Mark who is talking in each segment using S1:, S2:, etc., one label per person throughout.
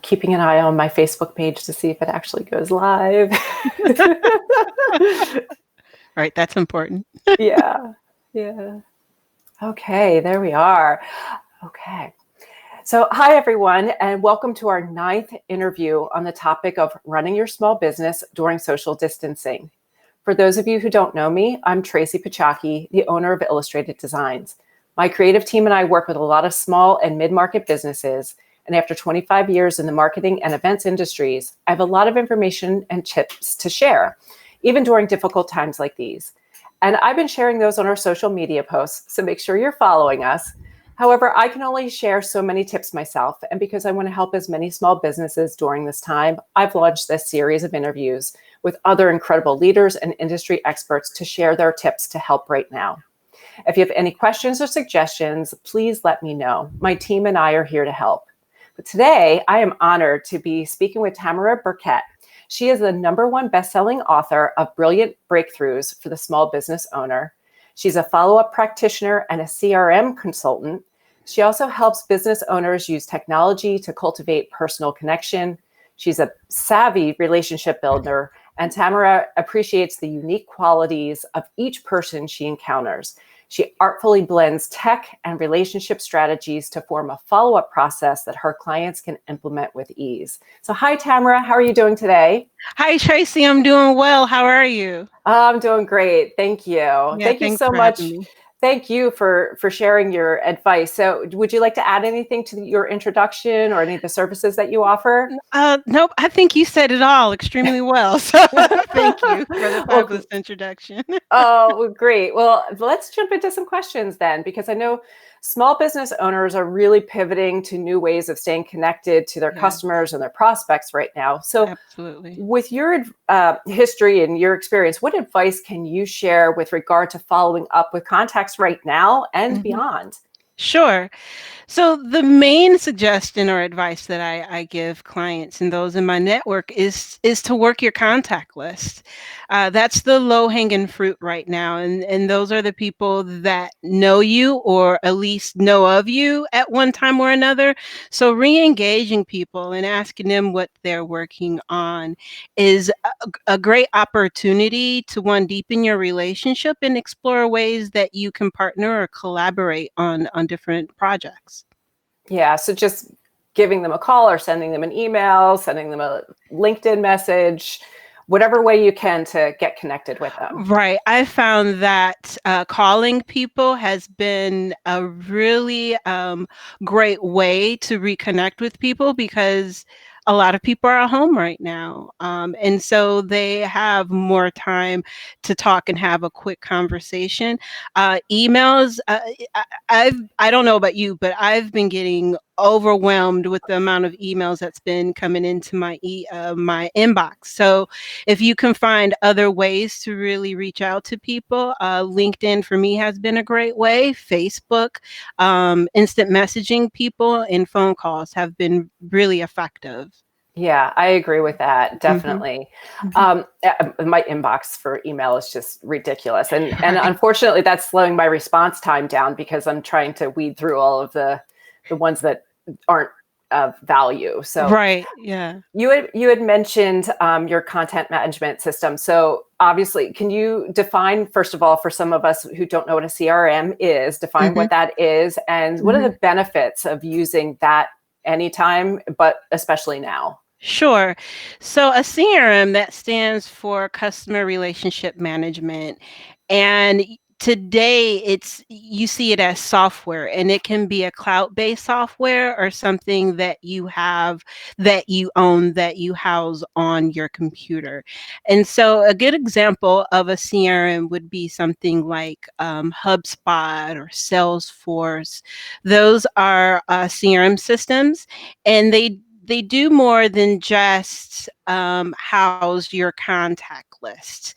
S1: keeping an eye on my Facebook page to see if it actually goes live.
S2: Right, that's important.
S1: Yeah. Okay, there we are. Okay. So, hi, everyone, and welcome to our 9th interview on the topic of running your small business during social distancing. For those of you who don't know me, I'm Tracy Pachaki, the owner of Illustrated Designs. My creative team and I work with a lot of small and mid-market businesses, and after 25 years in the marketing and events industries, I have a lot of information and tips to share, even during difficult times like these. And I've been sharing those on our social media posts, so make sure you're following us. However, I can only share so many tips myself, and because I want to help as many small businesses during this time, I've launched this series of interviews with other incredible leaders and industry experts to share their tips to help right now. If you have any questions or suggestions, please let me know. My team and I are here to help. But today, I am honored to be speaking with Tamara Burkett. She is the #1 best-selling author of Brilliant Breakthroughs for the Small Business Owner. She's a follow-up practitioner and a CRM consultant. She also helps business owners use technology to cultivate personal connection. She's a savvy relationship builder, and Tamara appreciates the unique qualities of each person she encounters. She artfully blends tech and relationship strategies to form a follow-up process that her clients can implement with ease. So hi, Tamara. How are you doing today?
S2: Hi, Tracy. I'm doing well. How are you?
S1: I'm doing great. Thank you.
S2: Yeah,
S1: Thank you
S2: thanks
S1: so
S2: for having
S1: much.
S2: me.
S1: Thank you for sharing your advice. So would you like to add anything to your introduction or any of the services that you offer?
S2: Nope, I think you said it all extremely well. So thank you for the
S1: Well,
S2: fabulous introduction.
S1: oh, great. Well, let's jump into some questions then, because I know small business owners are really pivoting to new ways of staying connected to their
S2: Yeah,
S1: customers and their prospects right now. So
S2: absolutely.
S1: with your history and your experience, what advice can you share with regard to following up with contacts right now and
S2: Mhm.
S1: beyond?
S2: Sure. So the main suggestion or advice that I give clients and those in my network is to work your contact list. That's the low hanging fruit right now, and those are the people that know you or at least know of you at one time or another. So re-engaging people and asking them what they're working on is a great opportunity to one deepen your relationship and explore ways that you can partner or collaborate on different projects.
S1: Yeah, so just giving them a call or sending them an email, sending them a LinkedIn message, whatever way you can to get connected with them.
S2: Right. I found that calling people has been a really great way to reconnect with people because a lot of people are at home right now. And so they have more time to talk and have a quick conversation. Emails, I don't know about you, but I've been getting overwhelmed with the amount of emails that's been coming into my inbox. So if you can find other ways to really reach out to people, LinkedIn for me has been a great way. Facebook, instant messaging people, and phone calls have been really effective.
S1: Yeah, I agree with that,
S2: Hmm.
S1: definitely.
S2: Hmm.
S1: My inbox for email is just ridiculous. And
S2: Right.
S1: unfortunately, that's slowing my response time down because I'm trying to weed through all of the ones that aren't of value. So
S2: Right. Yeah.
S1: you had mentioned your content management system. So obviously, can you define, first of all, for some of us who don't know what a CRM is, define
S2: Hmm.
S1: what that is and what are
S2: Hmm.
S1: the benefits of using that anytime, but especially now?
S2: Sure. So a CRM that stands for customer relationship management. And today it's you see it as software, and it can be a cloud-based software or something that you have, that you own, that you house on your computer. And so a good example of a CRM would be something like HubSpot or Salesforce. Those are CRM systems, and they do more than just house your contact list.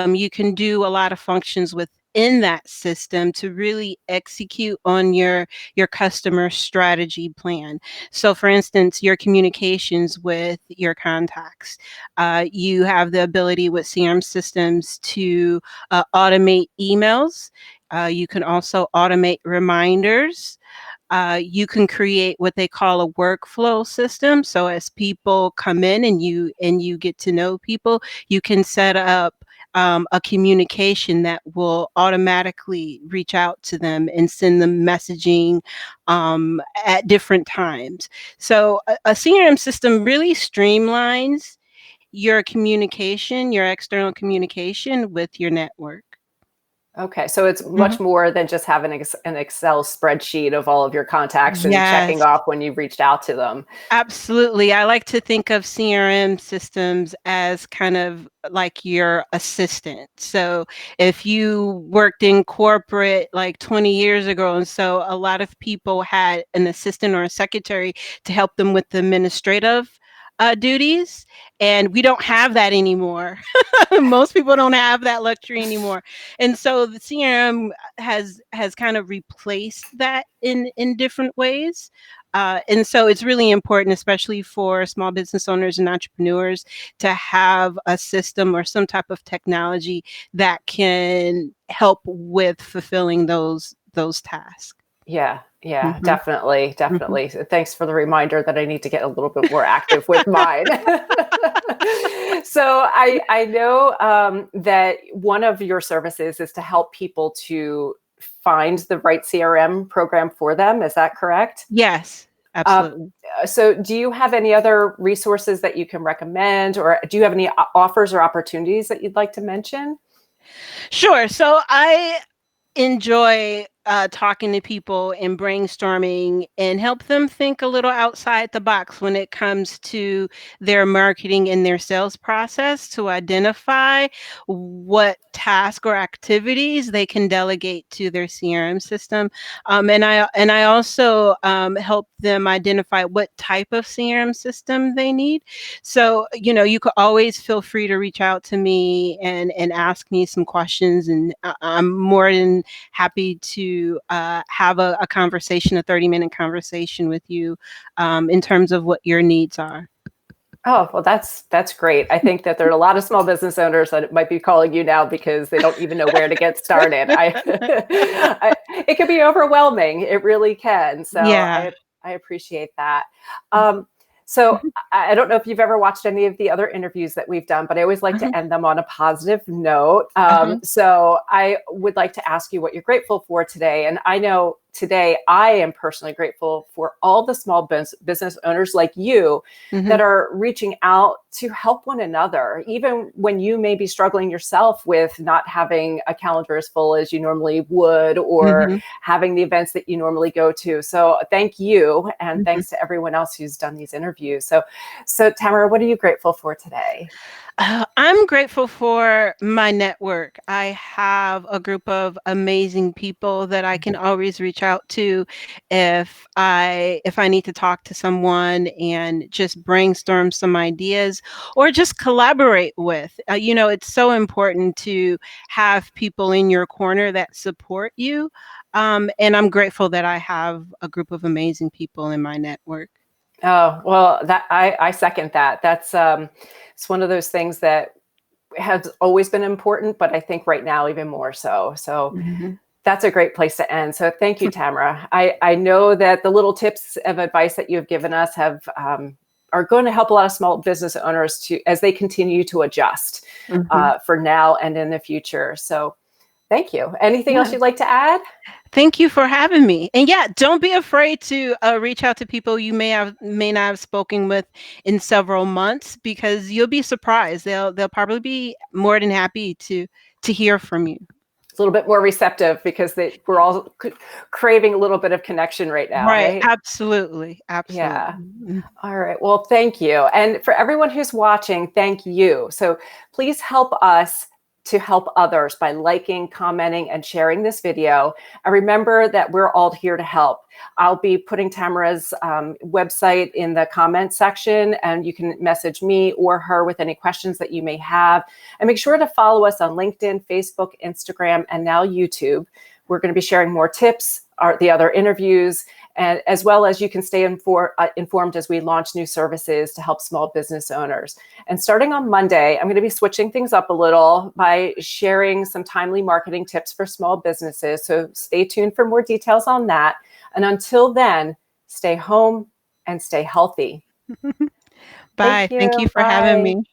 S2: You can do a lot of functions within that system to really execute on your customer strategy plan. So, for instance, your communications with your contacts. You have the ability with CRM systems to automate emails. You can also automate reminders. You can create what they call a workflow system. So as people come in and you get to know people, you can set up a communication that will automatically reach out to them and send them messaging at different times. So a CRM system really streamlines your communication, your external communication with your network.
S1: Okay, so it's
S2: Mhm.
S1: much more than just having an Excel spreadsheet of all of your contacts and checking
S2: Yes.
S1: off when you've reached out to them.
S2: Absolutely. I like to think of CRM systems as kind of like your assistant. So if you worked in corporate like 20 years ago, and so a lot of people had an assistant or a secretary to help them with the administrative duties, and we don't have that anymore. Most people don't have that luxury anymore, and so the CRM has kind of replaced that in different ways. And so it's really important, especially for small business owners and entrepreneurs, to have a system or some type of technology that can help with fulfilling those tasks.
S1: Yeah, yeah,
S2: Mhm,
S1: definitely,
S2: mhm.
S1: definitely. So thanks for the reminder that I need to get a little bit more active with mine. So I know that one of your services is to help people to find the right CRM program for them. Is that correct?
S2: Yes,
S1: Uh,
S2: absolutely.
S1: so do you have any other resources that you can recommend, or do you have any offers or opportunities that you'd like to mention?
S2: Sure. So I enjoy talking to people and brainstorming and help them think a little outside the box when it comes to their marketing and their sales process to identify what task or activities they can delegate to their CRM system. And I also help them identify what type of CRM system they need. So, you could always feel free to reach out to me and ask me some questions, and I'm more than happy to have a conversation, a 30-minute conversation with you in terms of what your needs are.
S1: Oh, well, that's great. I think that there are a lot of small business owners that might be calling you now because they don't even know where to get started. It can be overwhelming. It really can. So
S2: Yeah.
S1: I appreciate that. Um, so
S2: Mhm,
S1: I don't know if you've ever watched any of the other interviews that we've done, but I always like
S2: mhm,
S1: to end them on a positive note.
S2: uh-huh,
S1: So I would like to ask you what you're grateful for today. And I know today I am personally grateful for all the small business owners like you
S2: mhm,
S1: that are reaching out to help one another, even when you may be struggling yourself with not having a calendar as full as you normally would, or
S2: mhm,
S1: having the events that you normally go to. So thank you. And
S2: mhm.
S1: thanks to everyone else who's done these interviews. So Tamara, what are you grateful for today?
S2: I'm grateful for my network. I have a group of amazing people that I can always reach out to if I need to talk to someone and just brainstorm some ideas or just collaborate with. It's so important to have people in your corner that support you. And I'm grateful that I have a group of amazing people in my network.
S1: Oh, well, that I second that. That's it's one of those things that has always been important, but I think right now even more so. So
S2: Mhm.
S1: that's a great place to end. So thank you, Tamara. I know that the little tips of advice that you've given us have are going to help a lot of small business owners to as they continue to adjust
S2: Mhm.
S1: for now and in the future. So thank you. Anything else
S2: Yeah.
S1: you'd like to add?
S2: Thank you for having me. And yeah, don't be afraid to reach out to people you may not have spoken with in several months, because you'll be surprised. They'll probably be more than happy to hear from you.
S1: A little bit more receptive because we're all craving a little bit of connection right now,
S2: Right.
S1: right?
S2: Absolutely.
S1: Yeah.
S2: Absolutely. Mm.
S1: All right. Well, thank you. And for everyone who's watching, thank you. So please help us to help others by liking, commenting, and sharing this video. And remember that we're all here to help. I'll be putting Tamara's website in the comment section, and you can message me or her with any questions that you may have. And make sure to follow us on LinkedIn, Facebook, Instagram, and now YouTube. We're going to be sharing more tips, the other interviews, and as well as you can stay informed as we launch new services to help small business owners. And starting on Monday, I'm going to be switching things up a little by sharing some timely marketing tips for small businesses. So stay tuned for more details on that. And until then, stay home and stay healthy.
S2: Bye.
S1: Thank
S2: Thank you
S1: you.
S2: for having
S1: Bye.
S2: me.